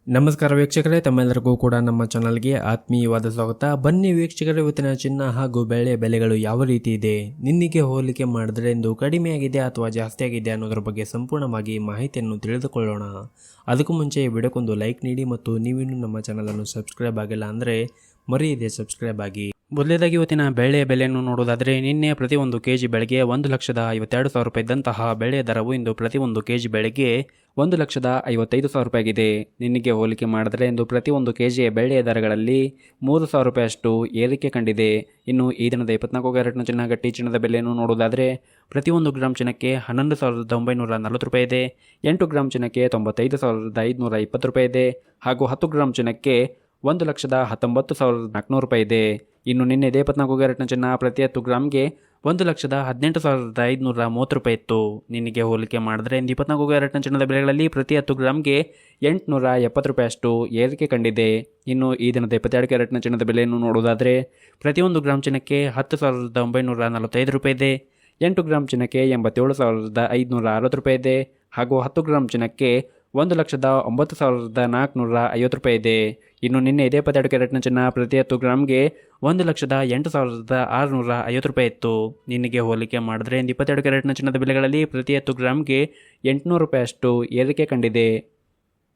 ನಮಸ್ಕಾರ ವೀಕ್ಷಕರೇ, ತಮ್ಮೆಲ್ಲರಿಗೂ ಕೂಡ ನಮ್ಮ ಚಾನಲ್ಗೆ ಆತ್ಮೀಯವಾದ ಸ್ವಾಗತ. ಬನ್ನಿ ವೀಕ್ಷಕರೇ, ಇವತ್ತಿನ ಚಿನ್ನ ಹಾಗೂ ಬೆಳೆ ಬೆಲೆಗಳು ಯಾವ ರೀತಿ ಇದೆ, ನಿನ್ನೆಗೆ ಹೋಲಿಕೆ ಮಾಡಿದ್ರೆ ಇಂದು ಕಡಿಮೆ ಆಗಿದೆ ಅಥವಾ ಜಾಸ್ತಿ ಆಗಿದೆ ಅನ್ನೋದ್ರ ಬಗ್ಗೆ ಸಂಪೂರ್ಣವಾಗಿ ಮಾಹಿತಿಯನ್ನು ತಿಳಿದುಕೊಳ್ಳೋಣ. ಅದಕ್ಕೂ ಮುಂಚೆ ಈ ವಿಡಿಯೋಕ್ಕೊಂದು ಲೈಕ್ ನೀಡಿ ಮತ್ತು ನೀವಿನ್ನೂ ನಮ್ಮ ಚಾನಲನ್ನು ಸಬ್ಸ್ಕ್ರೈಬ್ ಆಗಿಲ್ಲ ಅಂದರೆ ಮರೆಯದೆ ಸಬ್ಸ್ಕ್ರೈಬ್ ಆಗಿ. ಮೊದಲೇದಾಗಿ ಇವತ್ತಿನ ಬೆಳೆ ಬೆಲೆಯನ್ನು ನೋಡೋದಾದರೆ, ನಿನ್ನೆ ಪ್ರತಿ ಒಂದು ಕೆಜಿ ಬೆಳೆಗೆ 1,52,000 ರೂಪಾಯಿ ಇದ್ದಂತಹ ಬೆಳೆ ದರವು ಇಂದು ಪ್ರತಿ ಒಂದು ಕೆಜಿ ಬೆಳೆಗೆ 1,55,000 ರೂಪಾಯಿ ಆಗಿದೆ. ನಿನ್ನೆಗೆ ಹೋಲಿಕೆ ಮಾಡಿದರೆ ಇಂದು ಪ್ರತಿ ಒಂದು ಕೆಜಿಯ ಬೆಳೆಯ ದರಗಳಲ್ಲಿ 3,000 ರೂಪಾಯಿಯಷ್ಟು ಏರಿಕೆ ಕಂಡಿದೆ. ಇನ್ನು ಈ ದಿನದ 24 ಕ್ಯಾರೆಟ್ನ ಚಿನ್ನ ಗಟ್ಟಿ ಚಿನ್ನದ ಬೆಲೆಯನ್ನು ನೋಡೋದಾದರೆ, ಪ್ರತಿ 1 ಗ್ರಾಮ್ ಚಿನ್ನಕ್ಕೆ 11,940 ರೂಪಾಯಿ ಇದೆ, 8 ಗ್ರಾಮ್ ಚಿನ್ನಕ್ಕೆ 95,520 ರೂಪಾಯಿ ಇದೆ, ಹಾಗೂ 10 ಗ್ರಾಮ್ ಚಿನ್ನಕ್ಕೆ 1,19,400 ರೂಪಾಯಿ ಇದೆ. ಇನ್ನು ನಿನ್ನೆ 24 ಕ್ಯಾರೆಟ್ನ ಚಿನ್ನ ಪ್ರತಿ 10 ಗ್ರಾಮ್ಗೆ 1,18,530 ರೂಪಾಯಿ ಇತ್ತು. ನಿನ್ನೆಗೆ ಹೋಲಿಕೆ ಮಾಡಿದ್ರೆ 24 ಕ್ಯಾರೆಟ್ನ ಚಿನ್ನದ ಬೆಲೆಗಳಲ್ಲಿ ಪ್ರತಿ 10 ಗ್ರಾಮ್ಗೆ 870 ರೂಪಾಯಿಯಷ್ಟು ಏರಿಕೆ ಕಂಡಿದೆ. ಇನ್ನು ಈ ದಿನದ 22 ಕ್ಯಾರೆಟ್ನ ಚಿನ್ನದ ಬೆಲೆಯನ್ನು ನೋಡೋದಾದರೆ, ಪ್ರತಿ 1 ಗ್ರಾಮ್ ಚಿನ್ನಕ್ಕೆ 10,945 ರೂಪಾಯಿ ಇದೆ, 8 ಗ್ರಾಮ್ ಚಿನ್ನಕ್ಕೆ 87,560 ರೂಪಾಯಿ ಇದೆ, ಹಾಗೂ 10 ಗ್ರಾಮ್ ಚಿನ್ನಕ್ಕೆ 1,09,450 ರೂಪಾಯಿ ಇದೆ. ಇನ್ನು ನಿನ್ನೆ 22 ಕ್ಯಾರೆಟ್ನ ಚಿನ್ನ ಪ್ರತಿ 10 ಗ್ರಾಮ್ಗೆ 1,08,650 ರೂಪಾಯಿ ಇತ್ತು. ನಿನ್ನೆಗೆ ಹೋಲಿಕೆ ಮಾಡಿದ್ರೆ 22 ಕ್ಯಾರೆಟ್ನ ಚಿನ್ನದ ಬೆಲೆಗಳಲ್ಲಿ ಪ್ರತಿ 10 ಗ್ರಾಮ್ಗೆ 800 ರೂಪಾಯಿಯಷ್ಟು ಏರಿಕೆ ಕಂಡಿದೆ.